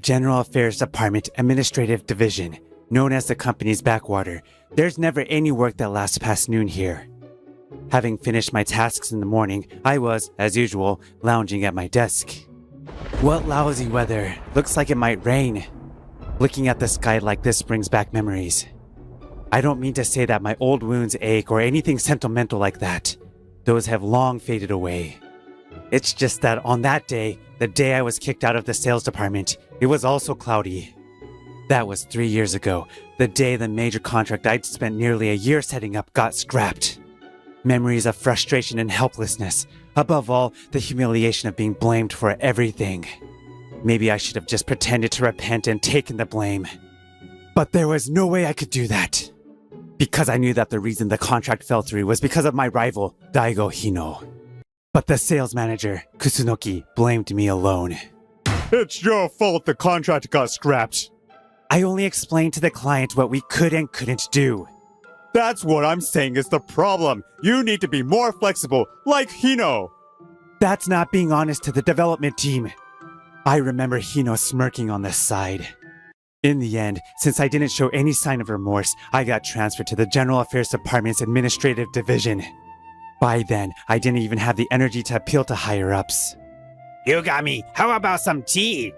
General Affairs Department Administrative Division, known as the company's backwater. There's never any work that lasts past noon here. Having finished my tasks in the morning, I was, as usual, lounging at my desk. What lousy weather. Looks like it might rain. Looking at the sky like this brings back memories. I don't mean to say that my old wounds ache or anything sentimental like that. Those have long faded away. It's just that on that day, the day I was kicked out of the sales department, it was also cloudy. That was 3 years ago, the day the major contract I'd spent nearly a year setting up got scrapped. Memories of frustration and helplessness. Above all, the humiliation of being blamed for everything. Maybe I should have just pretended to repent and taken the blame. But there was no way I could do that. Because I knew that the reason the contract fell through was because of my rival, Daigo Hino. But the sales manager, Kusunoki, blamed me alone. It's your fault the contract got scrapped. I only explained to the client what we could and couldn't do. That's what I'm saying is the problem. You need to be more flexible, like Hino. That's not being honest to the development team. I remember Hino smirking on the side. In the end, since I didn't show any sign of remorse, I got transferred to the General Affairs Department's Administrative Division. By then, I didn't even have the energy to appeal to higher-ups. Yugami, how about some tea?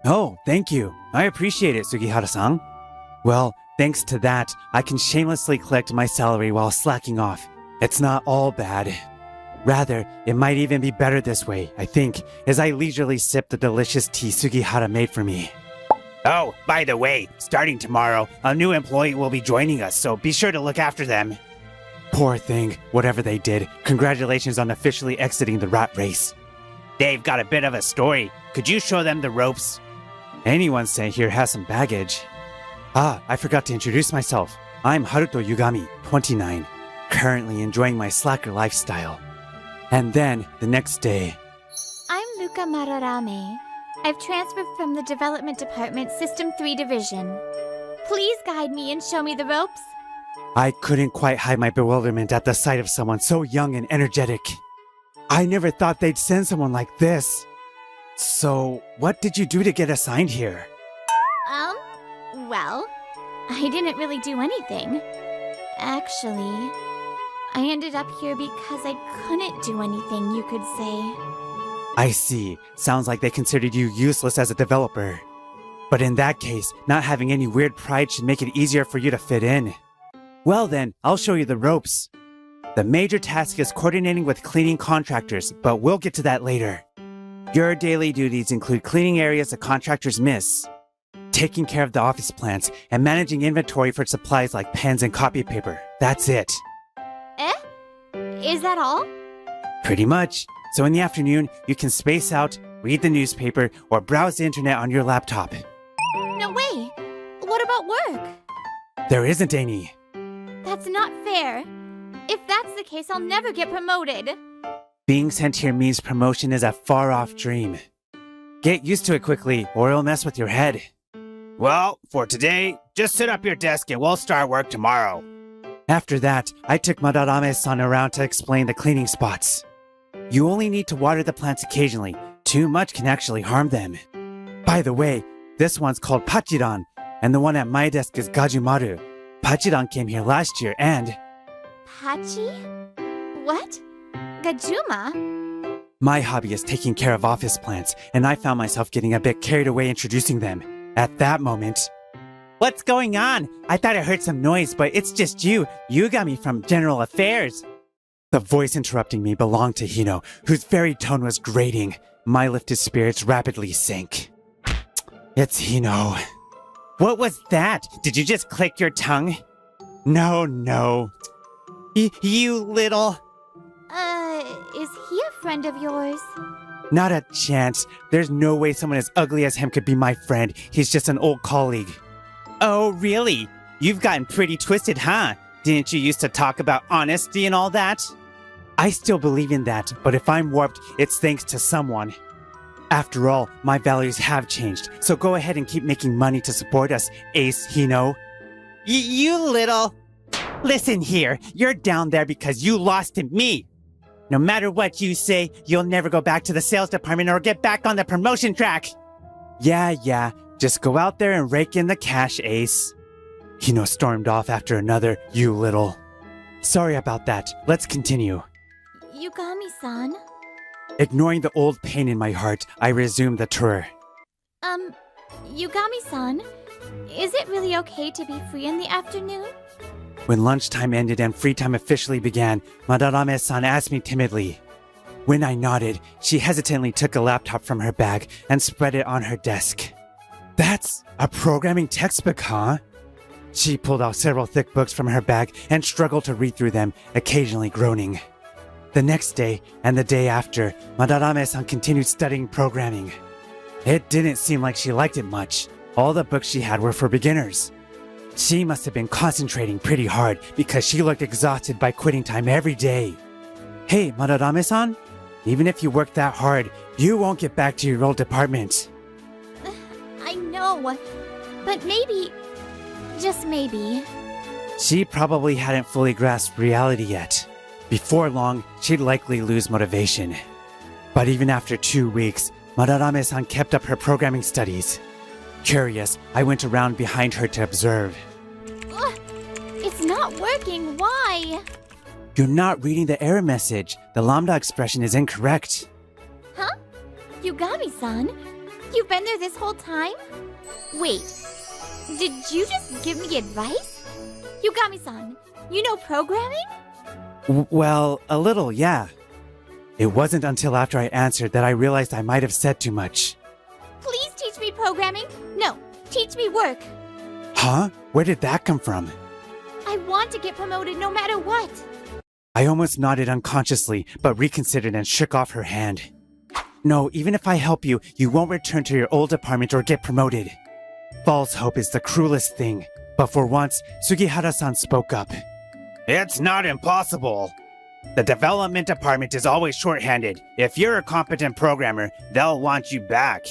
Oh, thank you. I appreciate it, Sugihara-san. Well, thanks to that, I can shamelessly collect my salary while slacking off. It's not all bad. Rather, it might even be better this way, I think, as I leisurely sip the delicious tea Sugihara made for me. Oh, by the way, starting tomorrow, a new employee will be joining us, so be sure to look after them. Poor thing, whatever they did, congratulations on officially exiting the rat race. They've got a bit of a story. Could you show them the ropes? Anyone say here has some baggage. Ah, I forgot to introduce myself. I'm Haruto Yugami, 29, currently enjoying my slacker lifestyle. And then, the next day... I'm Luca Mararame. I've transferred from the Development Department System 3 Division. Please guide me and show me the ropes. I couldn't quite hide my bewilderment at the sight of someone so young and energetic. I never thought they'd send someone like this. So, what did you do to get assigned here? Well, I didn't really do anything. Actually, I ended up here because I couldn't do anything, you could say. I see. Sounds like they considered you useless as a developer. But in that case, not having any weird pride should make it easier for you to fit in. Well then, I'll show you the ropes. The major task is coordinating with cleaning contractors, but we'll get to that later. Your daily duties include cleaning areas the contractors miss, taking care of the office plants, and managing inventory for supplies like pens and copy paper. That's it. Is that all? Pretty much. So in the afternoon, you can space out, read the newspaper, or browse the internet on your laptop. No way! What about work? There isn't any. That's not fair. If that's the case, I'll never get promoted. Being sent here means promotion is a far-off dream. Get used to it quickly, or it'll mess with your head. Well, for today, just sit up your desk and we'll start work tomorrow. After that, I took Madarame-san around to explain the cleaning spots. You only need to water the plants occasionally. Too much can actually harm them. By the way, this one's called Pachiran, and the one at my desk is Gajumaru. Pachiran came here last year and... Pachi? What? Gajuma? My hobby is taking care of office plants, and I found myself getting a bit carried away introducing them. At that moment... What's going on? I thought I heard some noise, but it's just you, Yugami from General Affairs. The voice interrupting me belonged to Hino, whose very tone was grating. My lifted spirits rapidly sank. It's Hino. What was that? Did you just click your tongue? No. You little... Is he a friend of yours? Not a chance. There's no way someone as ugly as him could be my friend. He's just an old colleague. Oh, really? You've gotten pretty twisted, huh? Didn't you used to talk about honesty and all that? I still believe in that, but if I'm warped, it's thanks to someone. After all, my values have changed, so go ahead and keep making money to support us, Ace Hino. You little... Listen here, you're down there because you lost to me. No matter what you say, you'll never go back to the sales department or get back on the promotion track. Yeah, just go out there and rake in the cash, Ace. Hino stormed off after another, "You little." Sorry about that. Let's continue. Yugami-san? Ignoring the old pain in my heart, I resumed the tour. Yugami-san, is it really okay to be free in the afternoon? When lunchtime ended and free time officially began, Madarame-san asked me timidly. When I nodded, she hesitantly took a laptop from her bag and spread it on her desk. "That's a programming textbook, huh?" She pulled out several thick books from her bag and struggled to read through them, occasionally groaning. The next day and the day after, Madarame-san continued studying programming. It didn't seem like she liked it much. All the books she had were for beginners. She must have been concentrating pretty hard because she looked exhausted by quitting time every day. "Hey, Madarame-san, even if you work that hard, you won't get back to your old department." I know, but maybe, just maybe. She probably hadn't fully grasped reality yet. Before long, she'd likely lose motivation. But even after 2 weeks, Madarame-san kept up her programming studies. Curious, I went around behind her to observe. It's not working, why? "You're not reading the error message. The lambda expression is incorrect." Huh? Yugami-san? You've been there this whole time? Wait, did you just give me advice? Yugami-san, you know programming? Well, a little, yeah. It wasn't until after I answered that I realized I might have said too much. Please teach me programming. No, teach me work. Huh? Where did that come from? I want to get promoted no matter what. I almost nodded unconsciously, but reconsidered and shook off her hand. "No, even if I help you, you won't return to your old department or get promoted. False hope is the cruelest thing." But for once, Sugihara-san spoke up. "It's not impossible. The development department is always shorthanded. If you're a competent programmer, they'll want you back."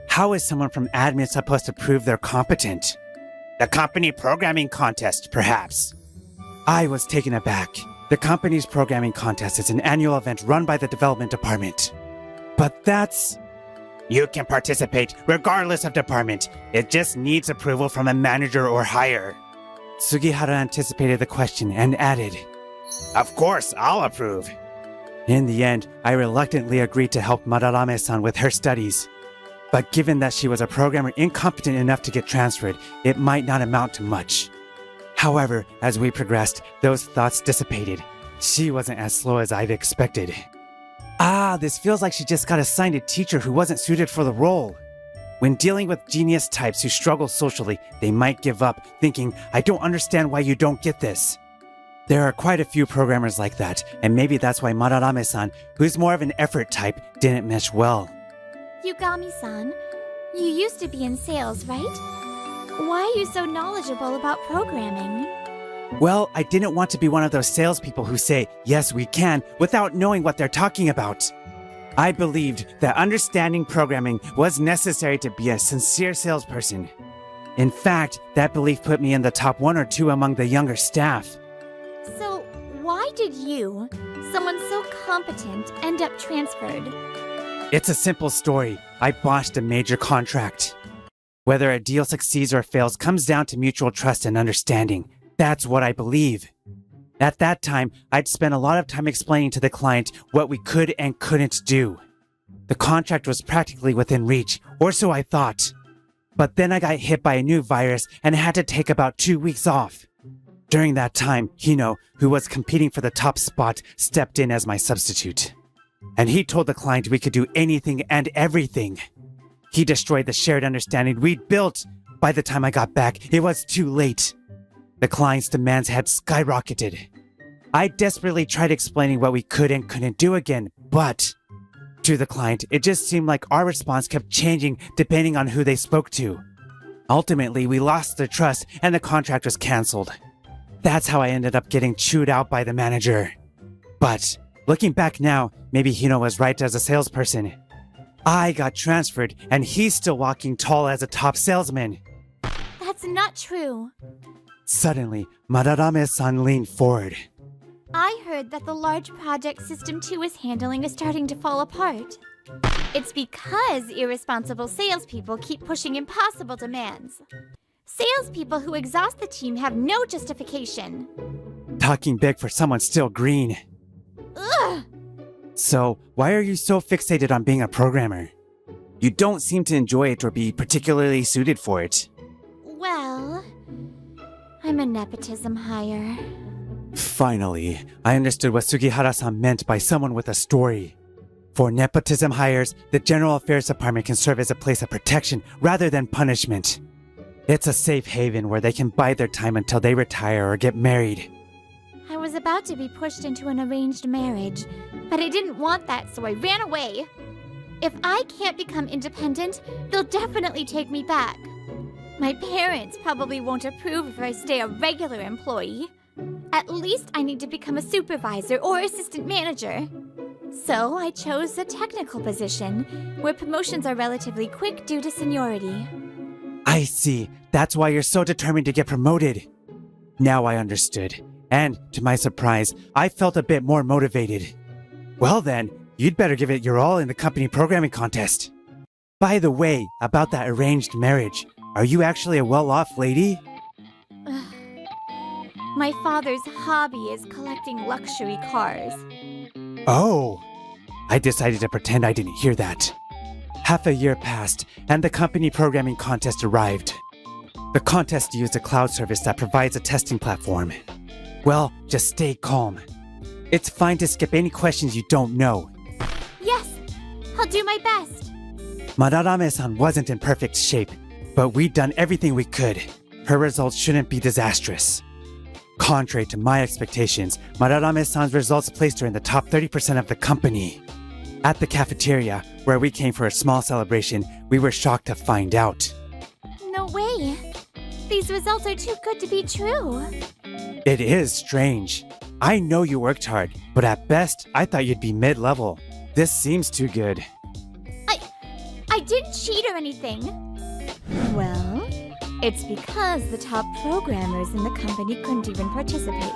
How is someone from admin supposed to prove they're competent? The company programming contest, perhaps. I was taken aback. The company's programming contest is an annual event run by the development department. But that's... You can participate regardless of department. It just needs approval from a manager or higher. Sugihara anticipated the question and added, "Of course, I'll approve." In the end, I reluctantly agreed to help Madarame-san with her studies. But given that she was a programmer incompetent enough to get transferred, it might not amount to much. However, as we progressed, those thoughts dissipated. She wasn't as slow as I'd expected. This feels like she just got assigned a teacher who wasn't suited for the role. When dealing with genius types who struggle socially, they might give up, thinking, "I don't understand why you don't get this." There are quite a few programmers like that, and maybe that's why Madarame-san, who's more of an effort type, didn't mesh well. Yugami-san, you used to be in sales, right? Why are you so knowledgeable about programming? Well, I didn't want to be one of those salespeople who say, "Yes, we can," without knowing what they're talking about. I believed that understanding programming was necessary to be a sincere salesperson. In fact, that belief put me in the top 1 or 2 among the younger staff. So, why did you, someone so competent, end up transferred? It's a simple story. I botched a major contract. Whether a deal succeeds or fails comes down to mutual trust and understanding. That's what I believe. At that time, I'd spent a lot of time explaining to the client what we could and couldn't do. The contract was practically within reach, or so I thought. But then I got hit by a new virus and had to take about 2 weeks off. During that time, Hino, who was competing for the top spot, stepped in as my substitute. And he told the client we could do anything and everything. He destroyed the shared understanding we'd built. By the time I got back, it was too late. The client's demands had skyrocketed. I desperately tried explaining what we could and couldn't do again, but to the client, it just seemed like our response kept changing depending on who they spoke to. Ultimately, we lost their trust and the contract was canceled. That's how I ended up getting chewed out by the manager. But looking back now, maybe Hino was right as a salesperson. I got transferred and he's still walking tall as a top salesman. That's not true. Suddenly, Madarame-san leaned forward. I heard that the large project System 2 is handling is starting to fall apart. It's because irresponsible salespeople keep pushing impossible demands. Salespeople who exhaust the team have no justification. Talking big for someone still green. Ugh! So, why are you so fixated on being a programmer? You don't seem to enjoy it or be particularly suited for it. Well, I'm a nepotism hire. Finally, I understood what Sugihara-san meant by someone with a story. For nepotism hires, the General Affairs Department can serve as a place of protection rather than punishment. It's a safe haven where they can bide their time until they retire or get married. I was about to be pushed into an arranged marriage, but I didn't want that, so I ran away. If I can't become independent, they'll definitely take me back. My parents probably won't approve if I stay a regular employee. At least I need to become a supervisor or assistant manager. So I chose a technical position, where promotions are relatively quick due to seniority. I see. That's why you're so determined to get promoted. Now I understood. And, to my surprise, I felt a bit more motivated. Well then, you'd better give it your all in the company programming contest. By the way, about that arranged marriage, are you actually a well-off lady? My father's hobby is collecting luxury cars. Oh, I decided to pretend I didn't hear that. Half a year passed, and the company programming contest arrived. The contest used a cloud service that provides a testing platform. Well, just stay calm. It's fine to skip any questions you don't know. Yes, I'll do my best. Madarame-san wasn't in perfect shape, but we'd done everything we could. Her results shouldn't be disastrous. Contrary to my expectations, Madarame-san's results placed her in the top 30% of the company. At the cafeteria, where we came for a small celebration, we were shocked to find out. No way. These results are too good to be true. It is strange. I know you worked hard, but at best, I thought you'd be mid-level. This seems too good. I didn't cheat or anything. Well, it's because the top programmers in the company couldn't even participate.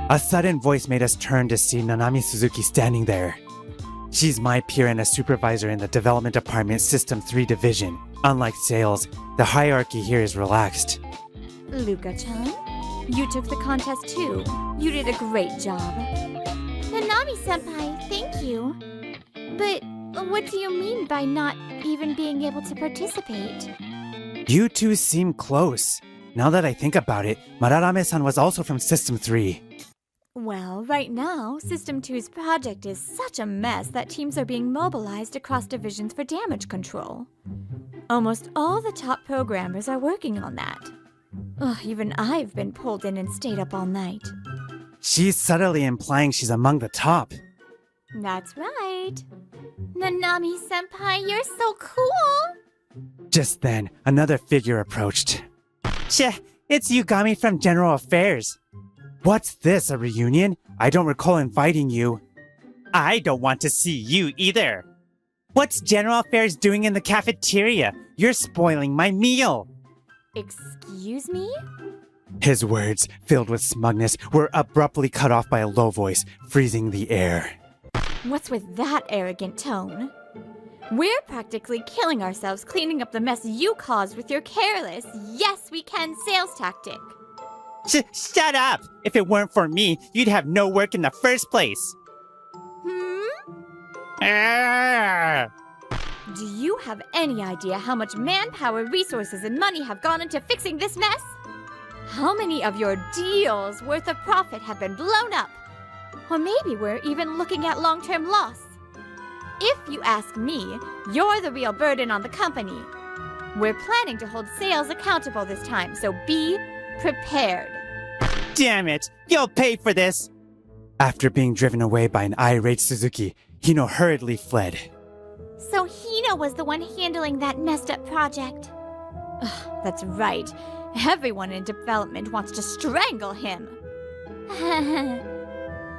A sudden voice made us turn to see Nanami Suzuki standing there. She's my peer and a supervisor in the development department System 3 division. Unlike sales, the hierarchy here is relaxed. Luka-chan, you took the contest too. You did a great job. Nanami-senpai, thank you. But what do you mean by not even being able to participate? You two seem close. Now that I think about it, Madarame-san was also from System 3. Well, right now, System 2's project is such a mess that teams are being mobilized across divisions for damage control. Almost all the top programmers are working on that. Ugh, even I've been pulled in and stayed up all night. She's subtly implying she's among the top. That's right. Nanami-senpai, you're so cool! Just then, another figure approached. Sheh, it's Yugami from General Affairs. What's this, a reunion? I don't recall inviting you. I don't want to see you either. What's General Affairs doing in the cafeteria? You're spoiling my meal. Excuse me? His words, filled with smugness, were abruptly cut off by a low voice, freezing the air. What's with that arrogant tone? We're practically killing ourselves cleaning up the mess you caused with your careless, yes we can sales tactic. Shut up! If it weren't for me, you'd have no work in the first place. Do you have any idea how much manpower, resources, and money have gone into fixing this mess? How many of your deals worth of profit have been blown up? Or maybe we're even looking at long-term loss. If you ask me, you're the real burden on the company. We're planning to hold sales accountable this time, so be prepared. Damn it! You'll pay for this! After being driven away by an irate Suzuki, Hino hurriedly fled. So Hino was the one handling that messed up project. Ugh, that's right. Everyone in development wants to strangle him.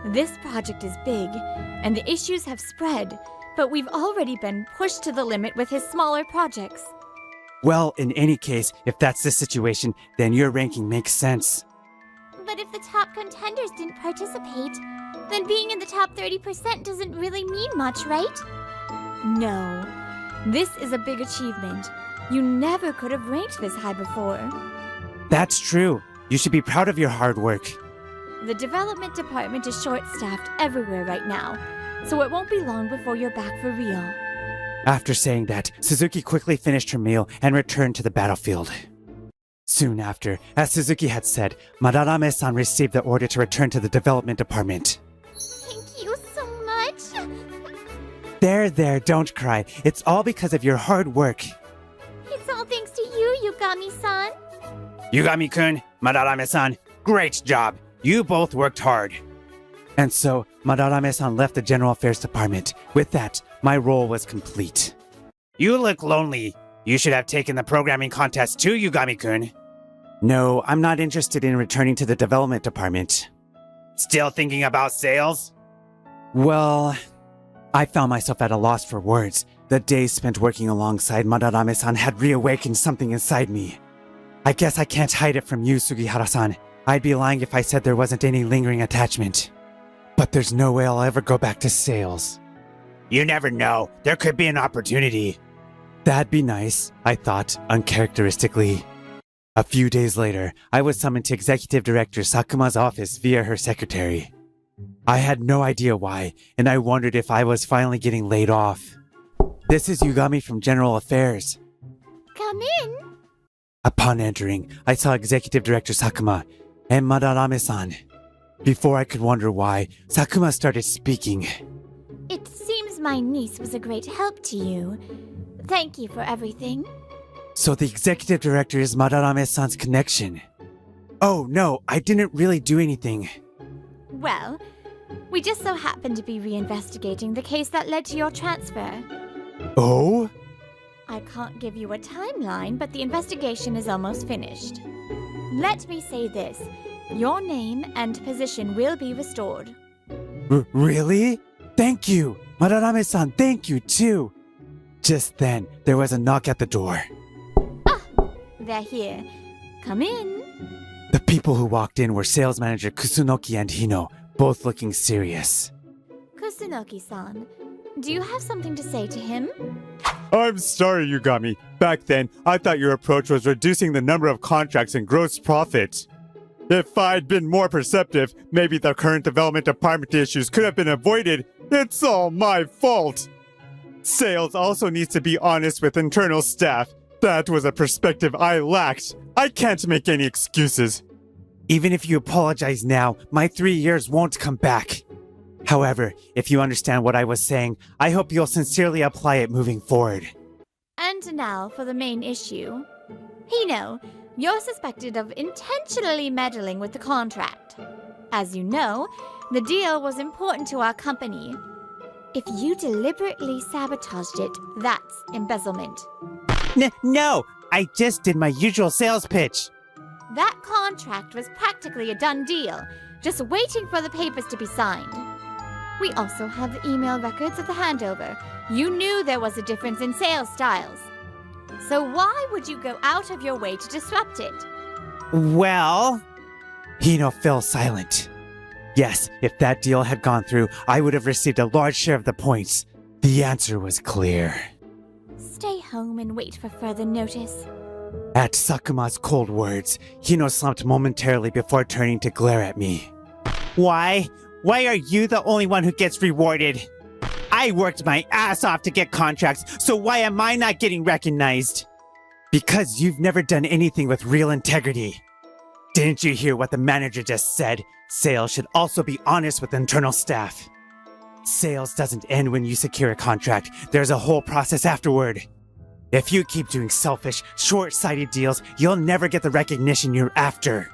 This project is big, and the issues have spread, but we've already been pushed to the limit with his smaller projects. Well, in any case, if that's the situation, then your ranking makes sense. But if the top contenders didn't participate, then being in the top 30% doesn't really mean much, right? No. This is a big achievement. You never could have ranked this high before. That's true. You should be proud of your hard work. The development department is short-staffed everywhere right now, so it won't be long before you're back for real. After saying that, Suzuki quickly finished her meal and returned to the battlefield. Soon after, as Suzuki had said, Madarame-san received the order to return to the development department. Thank you so much. There, don't cry. It's all because of your hard work. It's all thanks to you, Yugami-san. Yugami-kun, Madarame-san, great job. You both worked hard. And so, Madarame-san left the General Affairs Department. With that, my role was complete. You look lonely. You should have taken the programming contest too, Yugami-kun. No, I'm not interested in returning to the Development Department. Still thinking about sales? Well, I found myself at a loss for words. The days spent working alongside Madarame-san had reawakened something inside me. I guess I can't hide it from you, Sugihara-san. I'd be lying if I said there wasn't any lingering attachment. But there's no way I'll ever go back to sales. You never know. There could be an opportunity. That'd be nice, I thought, uncharacteristically. A few days later, I was summoned to Executive Director Sakuma's office via her secretary. I had no idea why, and I wondered if I was finally getting laid off. This is Yugami from General Affairs. Come in. Upon entering, I saw Executive Director Sakuma and Madarame-san. Before I could wonder why, Sakuma started speaking. It seems my niece was a great help to you. Thank you for everything. So the Executive Director is Madarame-san's connection. Oh no, I didn't really do anything. Well, we just so happen to be reinvestigating the case that led to your transfer. Oh? I can't give you a timeline, but the investigation is almost finished. Let me say this. Your name and position will be restored. Really? Thank you! Madarame-san, thank you too! Just then, there was a knock at the door. Ah! They're here. Come in. The people who walked in were Sales Manager Kusunoki and Hino, both looking serious. Kusunoki-san, do you have something to say to him? I'm sorry, Yugami. Back then, I thought your approach was reducing the number of contracts and gross profit. If I'd been more perceptive, maybe the current development department issues could have been avoided. It's all my fault. Sales also needs to be honest with internal staff. That was a perspective I lacked. I can't make any excuses. Even if you apologize now, my 3 years won't come back. However, if you understand what I was saying, I hope you'll sincerely apply it moving forward. And now for the main issue. Hino, you're suspected of intentionally meddling with the contract. As you know, the deal was important to our company. If you deliberately sabotaged it, that's embezzlement. No! I just did my usual sales pitch. That contract was practically a done deal, just waiting for the papers to be signed. We also have email records of the handover. You knew there was a difference in sales styles. So why would you go out of your way to disrupt it? Well... Hino fell silent. Yes, if that deal had gone through, I would have received a large share of the points. The answer was clear. Stay home and wait for further notice. At Sakuma's cold words, Hino slumped momentarily before turning to glare at me. Why? Why are you the only one who gets rewarded? I worked my ass off to get contracts, so why am I not getting recognized? Because you've never done anything with real integrity. Didn't you hear what the manager just said? Sales should also be honest with internal staff. Sales doesn't end when you secure a contract. There's a whole process afterward. If you keep doing selfish, short-sighted deals, you'll never get the recognition you're after.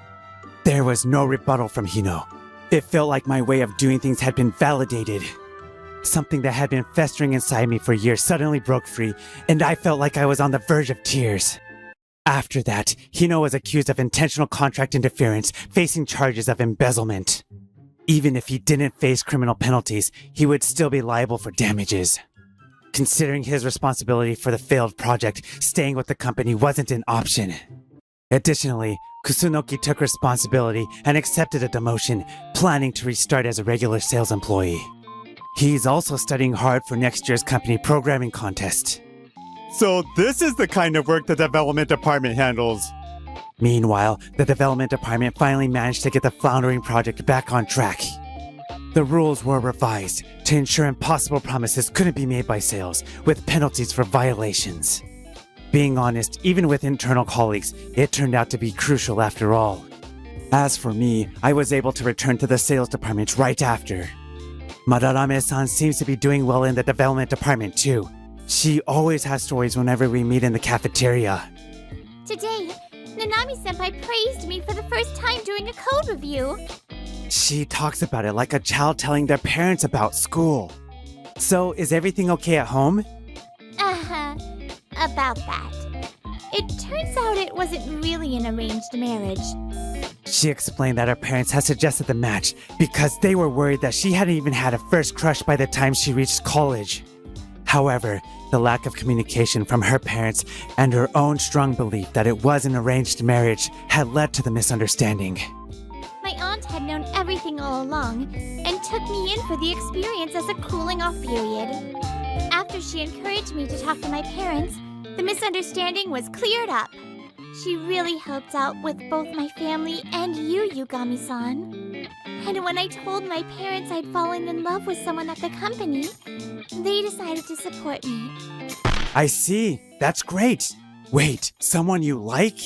There was no rebuttal from Hino. It felt like my way of doing things had been validated. Something that had been festering inside me for years suddenly broke free, and I felt like I was on the verge of tears. After that, Hino was accused of intentional contract interference, facing charges of embezzlement. Even if he didn't face criminal penalties, he would still be liable for damages. Considering his responsibility for the failed project, staying with the company wasn't an option. Additionally, Kusunoki took responsibility and accepted a demotion, planning to restart as a regular sales employee. He's also studying hard for next year's company programming contest. So this is the kind of work the development department handles. Meanwhile, the development department finally managed to get the floundering project back on track. The rules were revised to ensure impossible promises couldn't be made by sales, with penalties for violations. Being honest, even with internal colleagues, it turned out to be crucial after all. As for me, I was able to return to the sales department right after. Madarame-san seems to be doing well in the development department too. She always has stories whenever we meet in the cafeteria. Today, Nanami-senpai praised me for the first time during a code review. She talks about it like a child telling their parents about school. So, is everything okay at home? About that. It turns out it wasn't really an arranged marriage. She explained that her parents had suggested the match because they were worried that she hadn't even had a first crush by the time she reached college. However, the lack of communication from her parents and her own strong belief that it was an arranged marriage had led to the misunderstanding. My aunt had known everything all along and took me in for the experience as a cooling off period. After she encouraged me to talk to my parents, the misunderstanding was cleared up. She really helped out with both my family and you, Yugami-san. And when I told my parents I'd fallen in love with someone at the company, they decided to support me. I see. That's great. Wait, someone you like?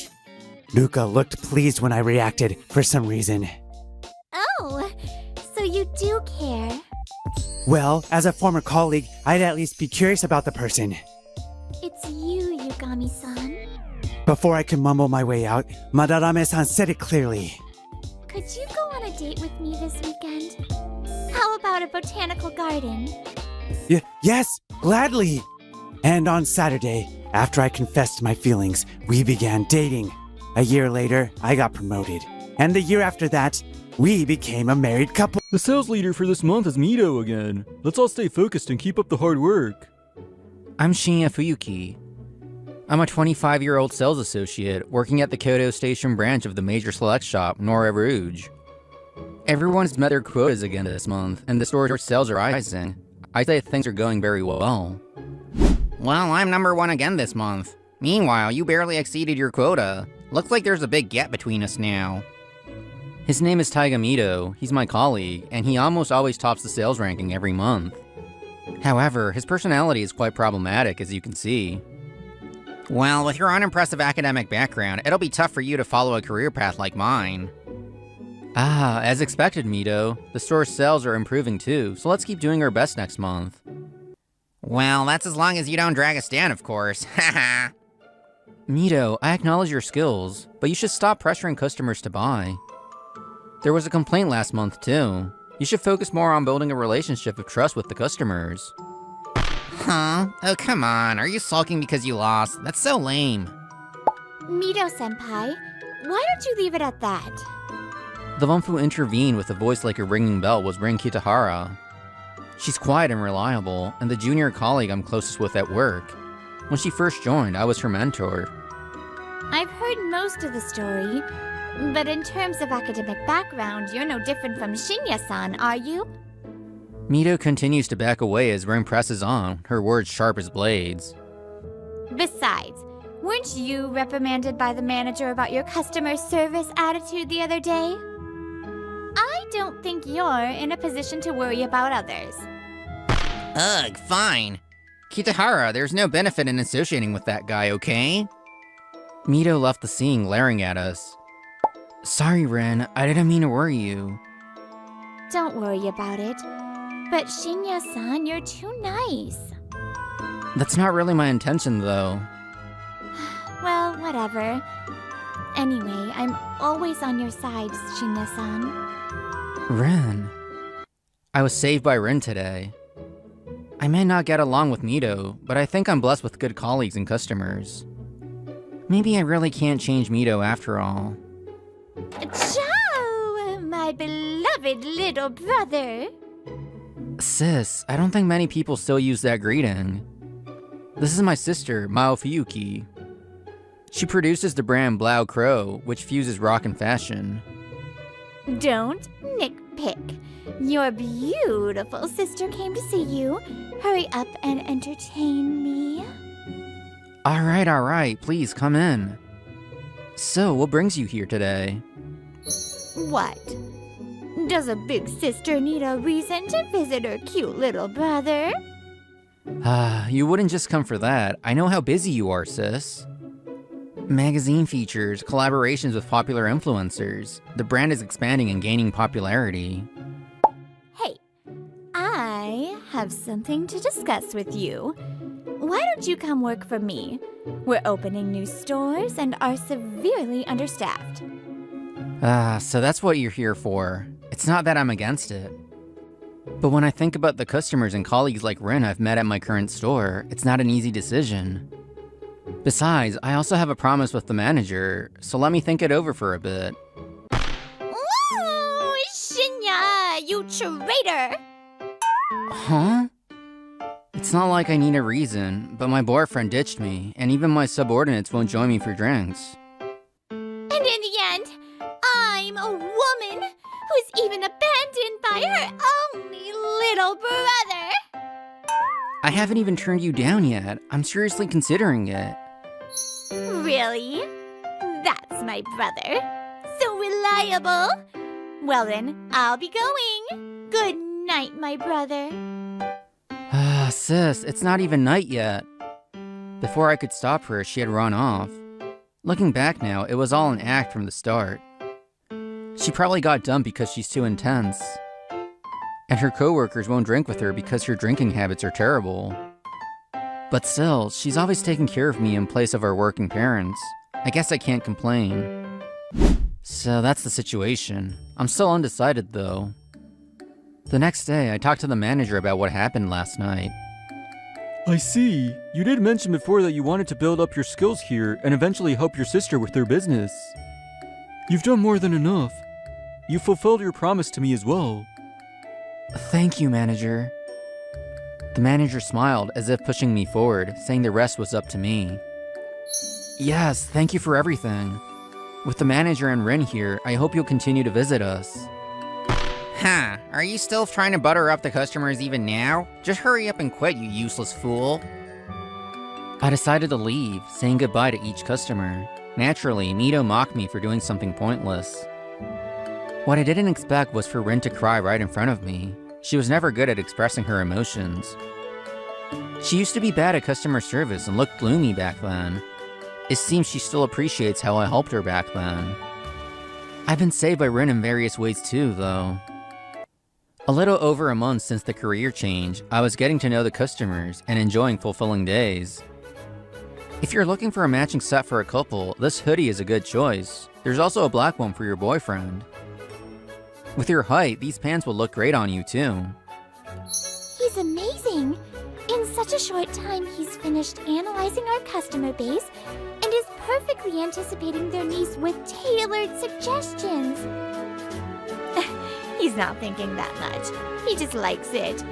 Luca looked pleased when I reacted for some reason. Oh, so you do care. Well, as a former colleague, I'd at least be curious about the person. It's you, Yugami-san. Before I could mumble my way out, Madarame-san said it clearly. Could you go on a date with me this weekend? How about a botanical garden? Yes, gladly. And on Saturday, after I confessed my feelings, we began dating. A year later, I got promoted. And the year after that, we became a married couple. The sales leader for this month is Mito again. Let's all stay focused and keep up the hard work. I'm Shinya Fuyuki. I'm a 25-year-old sales associate working at the Kyoto Station branch of the major select shop, Nora Rouge. Everyone's met their quotas again this month, and the store's sales are rising. I'd say things are going very well. Well, I'm number one again this month. Meanwhile, you barely exceeded your quota. Looks like there's a big gap between us now. His name is Taiga Mito. He's my colleague, and he almost always tops the sales ranking every month. However, his personality is quite problematic, as you can see. Well, with your unimpressive academic background, it'll be tough for you to follow a career path like mine. Ah, as expected, Mito. The store's sales are improving too, so let's keep doing our best next month. Well, that's as long as you don't drag us down, of course. Haha. Mito, I acknowledge your skills, but you should stop pressuring customers to buy. There was a complaint last month too. You should focus more on building a relationship of trust with the customers. Huh? Oh, come on. Are you sulking because you lost? That's so lame. Mito-senpai, why don't you leave it at that? The one who intervened with a voice like a ringing bell was Rin Kitahara. She's quiet and reliable, and the junior colleague I'm closest with at work. When she first joined, I was her mentor. I've heard most of the story, but in terms of academic background, you're no different from Shinya-san, are you? Mito continues to back away as Rin presses on, her words sharp as blades. Besides, weren't you reprimanded by the manager about your customer service attitude the other day? I don't think you're in a position to worry about others. Ugh, fine. Kitahara, there's no benefit in associating with that guy, okay? Mito left the scene glaring at us. Sorry, Rin, I didn't mean to worry you. Don't worry about it. But Shinya-san, you're too nice. That's not really my intention, though. Well, whatever. Anyway, I'm always on your side, Shinya-san. Rin. I was saved by Rin today. I may not get along with Mito, but I think I'm blessed with good colleagues and customers. Maybe I really can't change Mito after all. Ciao, my beloved little brother. Sis, I don't think many people still use that greeting. This is my sister, Mao Fuyuki. She produces the brand Blau Crow, which fuses rock and fashion. Don't nitpick. Your beautiful sister came to see you. Hurry up and entertain me. All right, please come in. So, what brings you here today? What? Does a big sister need a reason to visit her cute little brother? You wouldn't just come for that. I know how busy you are, sis. Magazine features, collaborations with popular influencers. The brand is expanding and gaining popularity. Hey, I have something to discuss with you. Why don't you come work for me? We're opening new stores and are severely understaffed. So that's what you're here for. It's not that I'm against it. But when I think about the customers and colleagues like Rin I've met at my current store, it's not an easy decision. Besides, I also have a promise with the manager, so let me think it over for a bit. Ooh, Shinya, you traitor! Huh? It's not like I need a reason, but my boyfriend ditched me, and even my subordinates won't join me for drinks. And in the end, I'm a woman who's even abandoned by her only little brother. I haven't even turned you down yet. I'm seriously considering it. Really? That's my brother. So reliable. Well then, I'll be going. Good night, my brother. Sis, it's not even night yet. Before I could stop her, she had run off. Looking back now, it was all an act from the start. She probably got dumped because she's too intense. And her coworkers won't drink with her because her drinking habits are terrible. But still, she's always taken care of me in place of our working parents. I guess I can't complain. So that's the situation. I'm still undecided though. The next day, I talked to the manager about what happened last night. I see. You did mention before that you wanted to build up your skills here and eventually help your sister with their business. You've done more than enough. You fulfilled your promise to me as well. Thank you, manager. The manager smiled as if pushing me forward, saying the rest was up to me. Yes, thank you for everything. With the manager and Rin here, I hope you'll continue to visit us. Huh, are you still trying to butter up the customers even now? Just hurry up and quit, you useless fool. I decided to leave, saying goodbye to each customer. Naturally, Mito mocked me for doing something pointless. What I didn't expect was for Rin to cry right in front of me. She was never good at expressing her emotions. She used to be bad at customer service and looked gloomy back then. It seems she still appreciates how I helped her back then. I've been saved by Rin in various ways too, though. A little over a month since the career change, I was getting to know the customers and enjoying fulfilling days. If you're looking for a matching set for a couple, this hoodie is a good choice. There's also a black one for your boyfriend. With your height, these pants will look great on you too. He's amazing. In such a short time, he's finished analyzing our customer base and is perfectly anticipating their needs with tailored suggestions. He's not thinking that much. He just likes it.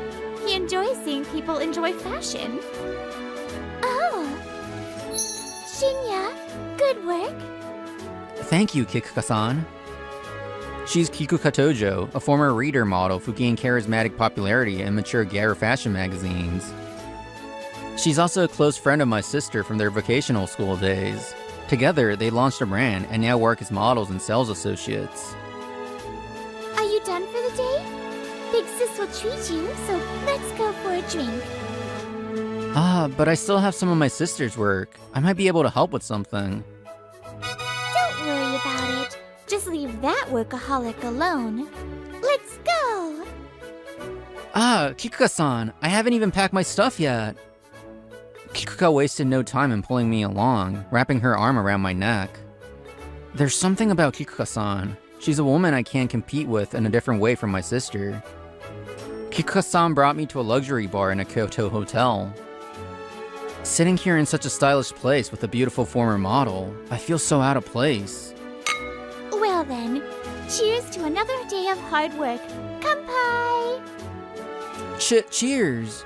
He enjoys seeing people enjoy fashion. Oh. Shinya, good work. Thank you, Kikuka-san. She's Kikuka Tojo, a former reader model who gained charismatic popularity in mature Gare fashion magazines. She's also a close friend of my sister from their vocational school days. Together, they launched a brand and now work as models and sales associates. Are you done for the day? Big sis will treat you, so let's go for a drink. But I still have some of my sister's work. I might be able to help with something. Don't worry about it. Just leave that workaholic alone. Let's go! Kikuka-san, I haven't even packed my stuff yet. Kikuka wasted no time in pulling me along, wrapping her arm around my neck. There's something about Kikuka-san. She's a woman I can't compete with in a different way from my sister. Kikuka-san brought me to a luxury bar in a Kyoto hotel. Sitting here in such a stylish place with a beautiful former model, I feel so out of place. Well then, cheers to another day of hard work. Kampai! Cheers!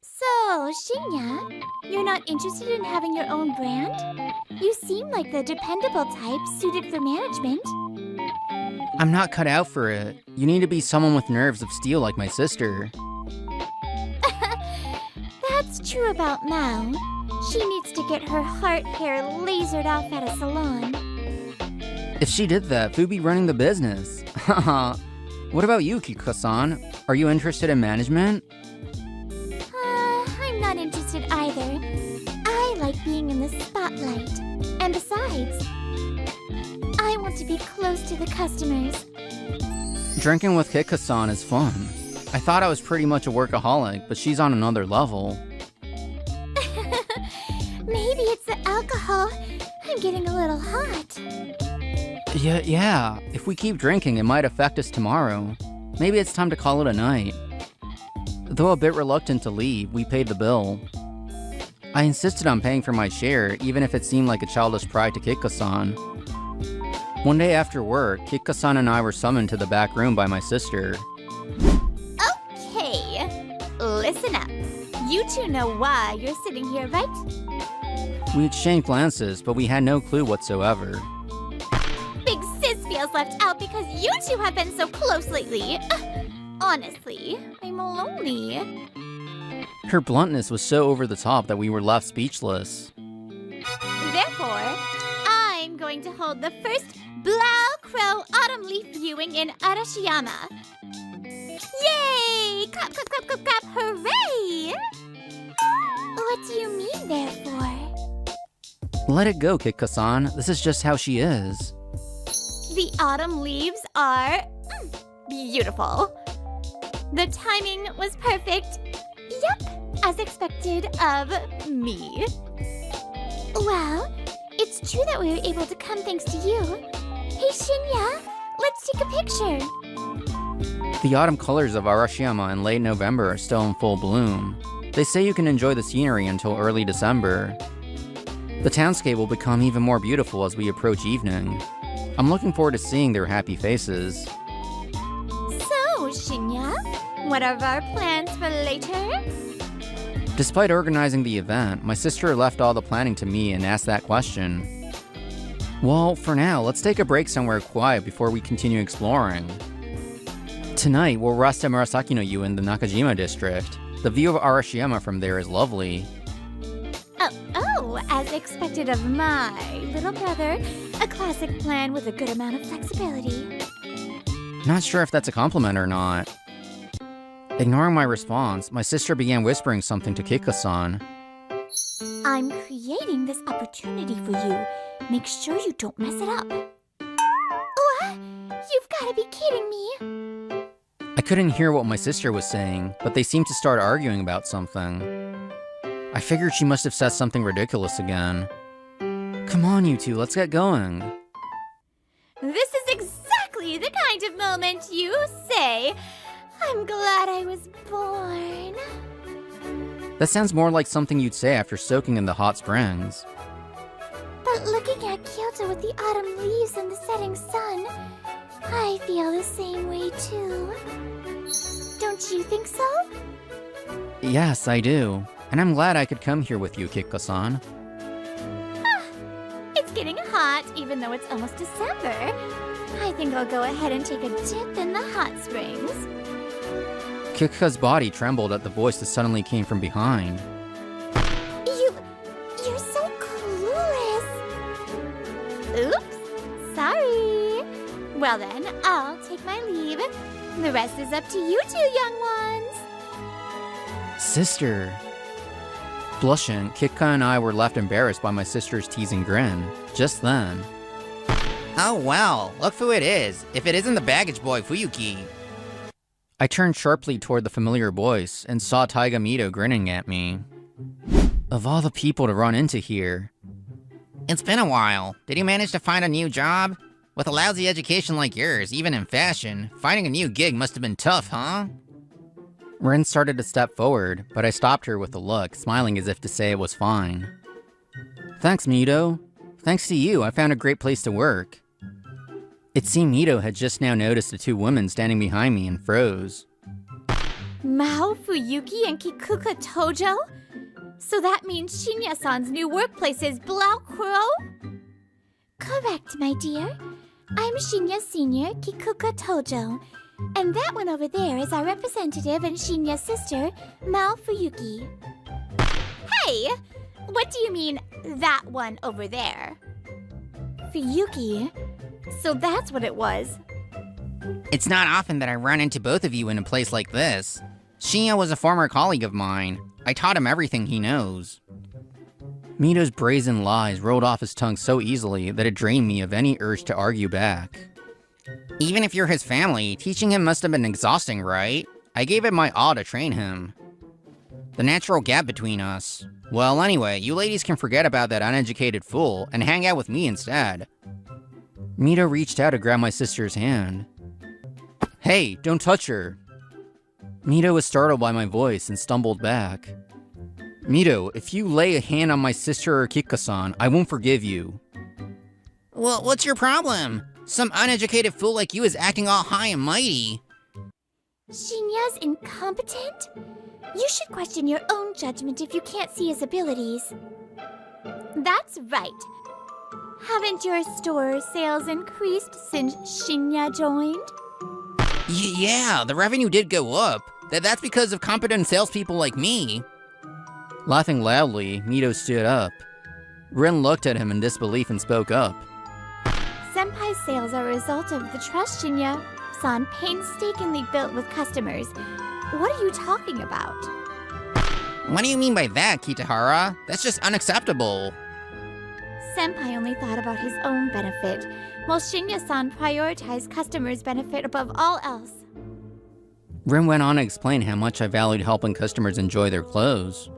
So, Shinya, you're not interested in having your own brand? You seem like the dependable type suited for management. I'm not cut out for it. You need to be someone with nerves of steel like my sister. That's true about Mao. She needs to get her heart hair lasered off at a salon. If she did that, who'd be running the business? Haha. What about you, Kikuko-san? Are you interested in management? I'm not interested either. I like being in the spotlight. And besides, I want to be close to the customers. Drinking with Kikuko-san is fun. I thought I was pretty much a workaholic, but she's on another level. Maybe it's the alcohol. I'm getting a little hot. Yeah. If we keep drinking, it might affect us tomorrow. Maybe it's time to call it a night. Though a bit reluctant to leave, we paid the bill. I insisted on paying for my share, even if it seemed like a childish pride to Kikuko-san. One day after work, Kikuko-san and I were summoned to the back room by my sister. Okay, listen up. You two know why you're sitting here, right? We exchanged glances, but we had no clue whatsoever. Big sis feels left out because you two have been so close lately. Honestly, I'm lonely. Her bluntness was so over the top that we were left speechless. Therefore, I'm going to hold the first Blau Crow Autumn Leaf viewing in Arashiyama. Yay! Clap, clap, clap, clap, clap, hooray! What do you mean, therefore? Let it go, Kikuko-san. This is just how she is. The autumn leaves are beautiful. The timing was perfect. Yep, as expected of me. Well, it's true that we were able to come thanks to you. Hey, Shinya, let's take a picture. The autumn colors of Arashiyama in late November are still in full bloom. They say you can enjoy the scenery until early December. The townscape will become even more beautiful as we approach evening. I'm looking forward to seeing their happy faces. So, Shinya, what are our plans for later? Despite organizing the event, my sister left all the planning to me and asked that question. Well, for now, let's take a break somewhere quiet before we continue exploring. Tonight, we'll rest at Murasaki no Yu in the Nakajima district. The view of Arashiyama from there is lovely. Oh, as expected of my little brother, a classic plan with a good amount of flexibility. Not sure if that's a compliment or not. Ignoring my response, my sister began whispering something to Kikuko-san. I'm creating this opportunity for you. Make sure you don't mess it up. What? You've got to be kidding me. I couldn't hear what my sister was saying, but they seemed to start arguing about something. I figured she must have said something ridiculous again. Come on, you two, let's get going. This is exactly the kind of moment you say, I'm glad I was born. That sounds more like something you'd say after soaking in the hot springs. But looking at Kyoto with the autumn leaves and the setting sun, I feel the same way too. Don't you think so? Yes, I do. And I'm glad I could come here with you, Kikuko-san. It's getting hot, even though it's almost December. I think I'll go ahead and take a dip in the hot springs. Kikuko's body trembled at the voice that suddenly came from behind. You're so clueless. Oops, sorry. Well then, I'll take my leave. The rest is up to you two young ones. Sister. Blushing, Kikuko and I were left embarrassed by my sister's teasing grin. Just then. Oh well, look who it is. If it isn't the baggage boy, Fuyuki. I turned sharply toward the familiar voice and saw Taiga Mito grinning at me. Of all the people to run into here. It's been a while. Did you manage to find a new job? With a lousy education like yours, even in fashion, finding a new gig must have been tough, huh? Rin started to step forward, but I stopped her with a look, smiling as if to say it was fine. Thanks, Mito. Thanks to you, I found a great place to work. It seemed Mito had just now noticed the two women standing behind me and froze. Mao, Fuyuki, and Kikuko Tojo? So that means Shinya-san's new workplace is Blau Crow? Correct, my dear. I'm Shinya Senior Kikuka Tojo, and that one over there is our representative and Shinya's sister, Mao Fuyuki. Hey! What do you mean, that one over there? Fuyuki? So that's what it was. It's not often that I run into both of you in a place like this. Shinya was a former colleague of mine. I taught him everything he knows. Mito's brazen lies rolled off his tongue so easily that it drained me of any urge to argue back. Even if you're his family, teaching him must have been exhausting, right? I gave it my all to train him. The natural gap between us. Well, anyway, you ladies can forget about that uneducated fool and hang out with me instead. Mito reached out to grab my sister's hand. Hey, don't touch her! Mito was startled by my voice and stumbled back. Mito, if you lay a hand on my sister or Kika-san, I won't forgive you. Well, what's your problem? Some uneducated fool like you is acting all high and mighty. Shinya's incompetent? You should question your own judgment if you can't see his abilities. That's right. Haven't your store sales increased since Shinya joined? Yeah, the revenue did go up. That's because of competent salespeople like me. Laughing loudly, Mito stood up. Rin looked at him in disbelief and spoke up. Senpai's sales are a result of the trust Shinya-san painstakingly built with customers. What are you talking about? What do you mean by that, Kitahara? That's just unacceptable. Senpai only thought about his own benefit, while Shinya-san prioritized customers' benefit above all else. Rin went on to explain how much I valued helping customers enjoy their clothes.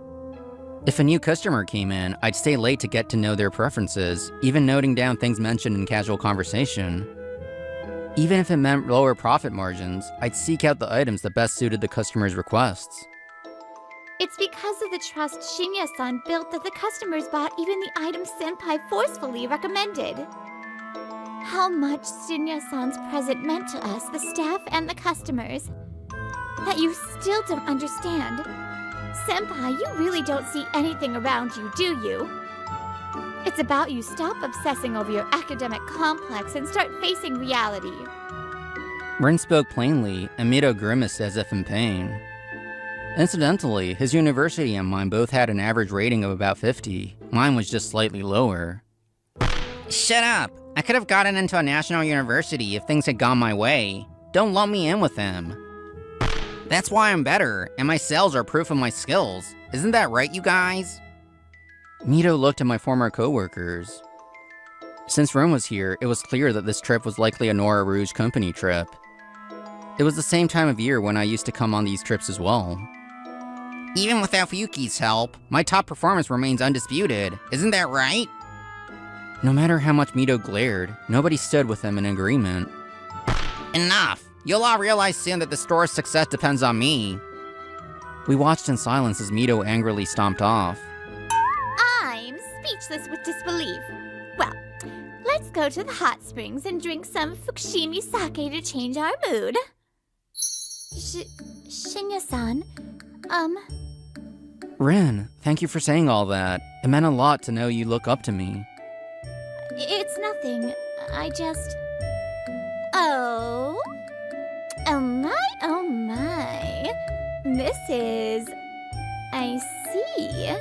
If a new customer came in, I'd stay late to get to know their preferences, even noting down things mentioned in casual conversation. Even if it meant lower profit margins, I'd seek out the items that best suited the customer's requests. It's because of the trust Shinya-san built that the customers bought even the items Senpai forcefully recommended. How much Shinya-san's present meant to us, the staff and the customers, that you still don't understand. Senpai, you really don't see anything around you, do you? It's about you stop obsessing over your academic complex and start facing reality. Rin spoke plainly, and Mito grimaced as if in pain. Incidentally, his university and mine both had an average rating of about 50. Mine was just slightly lower. Shut up! I could have gotten into a national university if things had gone my way. Don't lump me in with them. That's why I'm better, and my sales are proof of my skills. Isn't that right, you guys? Mito looked at my former coworkers. Since Rin was here, it was clear that this trip was likely a Nora Rouge company trip. It was the same time of year when I used to come on these trips as well. Even without Fuyuki's help, my top performance remains undisputed. Isn't that right? No matter how much Mito glared, nobody stood with him in agreement. Enough! You'll all realize soon that the store's success depends on me. We watched in silence as Mito angrily stomped off. I'm speechless with disbelief. Well, let's go to the hot springs and drink some Fukushimi sake to change our mood. Shinya-san, Rin, thank you for saying all that. It meant a lot to know you look up to me. It's nothing. I just... Oh? Oh my, oh my. This is... I see.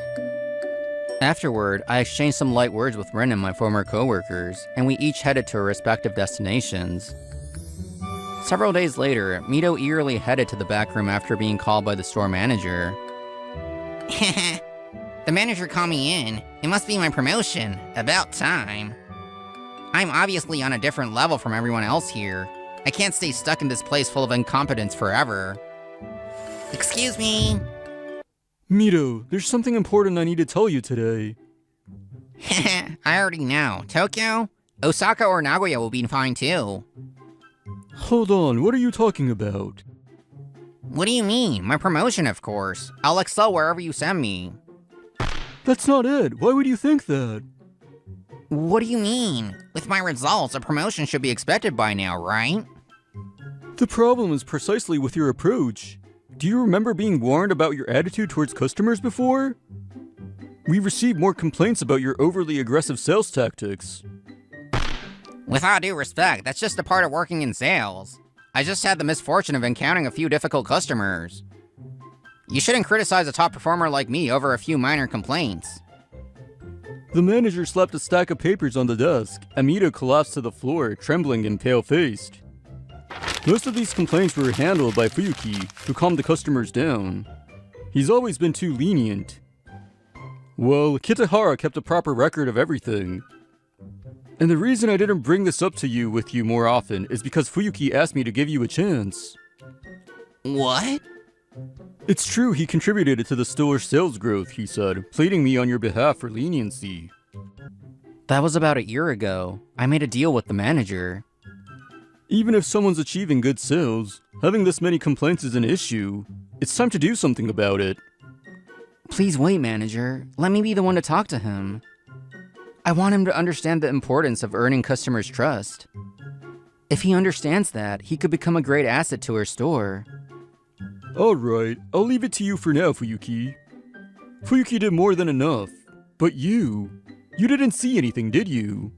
Afterward, I exchanged some light words with Rin and my former coworkers, and we each headed to our respective destinations. Several days later, Mito eagerly headed to the back room after being called by the store manager. The manager called me in. It must be my promotion. About time. I'm obviously on a different level from everyone else here. I can't stay stuck in this place full of incompetence forever. Excuse me. Mito, there's something important I need to tell you today. I already know. Tokyo? Osaka or Nagoya will be fine too. Hold on, what are you talking about? What do you mean? My promotion, of course. I'll excel wherever you send me. That's not it. Why would you think that? What do you mean? With my results, a promotion should be expected by now, right? The problem is precisely with your approach. Do you remember being warned about your attitude towards customers before? We received more complaints about your overly aggressive sales tactics. With all due respect, that's just a part of working in sales. I just had the misfortune of encountering a few difficult customers. You shouldn't criticize a top performer like me over a few minor complaints. The manager slapped a stack of papers on the desk, and Mito collapsed to the floor, trembling and pale-faced. Most of these complaints were handled by Fuyuki, who calmed the customers down. He's always been too lenient. Well, Kitahara kept a proper record of everything. And the reason I didn't bring this up to you with you more often is because Fuyuki asked me to give you a chance. What? It's true he contributed to the store's sales growth, he said, pleading me on your behalf for leniency. That was about a year ago. I made a deal with the manager. Even if someone's achieving good sales, having this many complaints is an issue. It's time to do something about it. Please wait, manager. Let me be the one to talk to him. I want him to understand the importance of earning customers' trust. If he understands that, he could become a great asset to our store. Alright, I'll leave it to you for now, Fuyuki. Fuyuki did more than enough. But you didn't see anything, did you?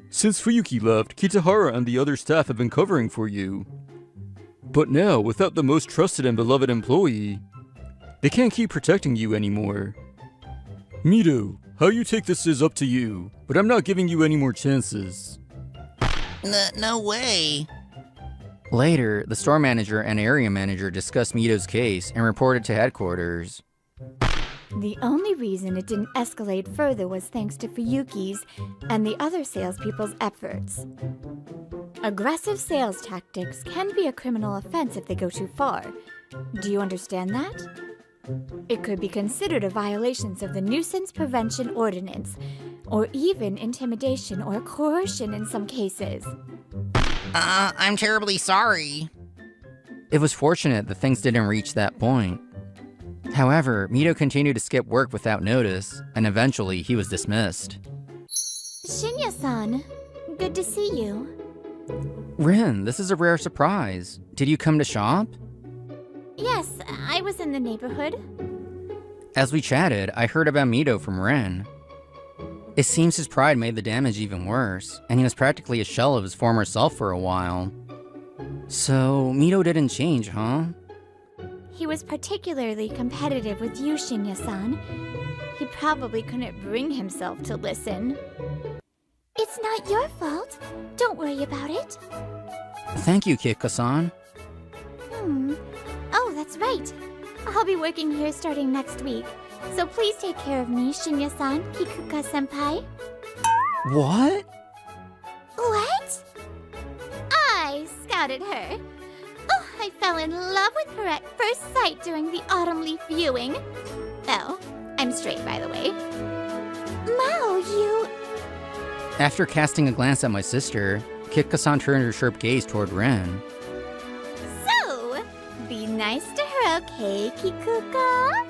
Since Fuyuki left, Kitahara and the other staff have been covering for you. But now, without the most trusted and beloved employee, they can't keep protecting you anymore. Mito, how you take this is up to you, but I'm not giving you any more chances. No way. Later, the store manager and area manager discussed Mito's case and reported to headquarters. The only reason it didn't escalate further was thanks to Fuyuki's and the other salespeople's efforts. Aggressive sales tactics can be a criminal offense if they go too far. Do you understand that? It could be considered a violation of the Nuisance Prevention Ordinance, or even intimidation or coercion in some cases. I'm terribly sorry. It was fortunate that things didn't reach that point. However, Mito continued to skip work without notice, and eventually he was dismissed. Shinya-san, good to see you. Rin, this is a rare surprise. Did you come to shop? Yes, I was in the neighborhood. As we chatted, I heard about Mito from Rin. It seems his pride made the damage even worse, and he was practically a shell of his former self for a while. So, Mito didn't change, huh? He was particularly competitive with you, Shinya-san. He probably couldn't bring himself to listen. It's not your fault. Don't worry about it. Thank you, Kikko-san. Oh, that's right. I'll be working here starting next week. So please take care of me, Shinya-san, Kikuka-senpai. What? What? I scouted her. Oh, I fell in love with her at first sight during the autumn leaf viewing. Oh, I'm straight, by the way. Mao, you... After casting a glance at my sister, Kikko-san turned her sharp gaze toward Ren. So, be nice to her, okay, Kikuka?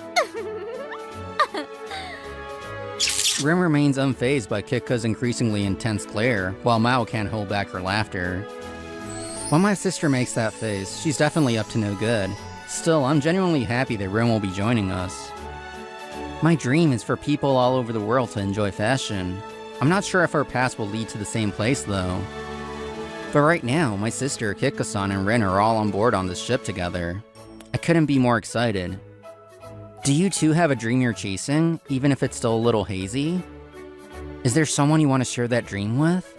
Ren remains unfazed by Kikko's increasingly intense glare, while Mao can't hold back her laughter. When my sister makes that face, she's definitely up to no good. Still, I'm genuinely happy that Ren will be joining us. My dream is for people all over the world to enjoy fashion. I'm not sure if our paths will lead to the same place, though. But right now, my sister, Kikko-san, and Ren are all on board on this ship together. I couldn't be more excited. Do you too have a dream you're chasing, even if it's still a little hazy? Is there someone you want to share that dream with?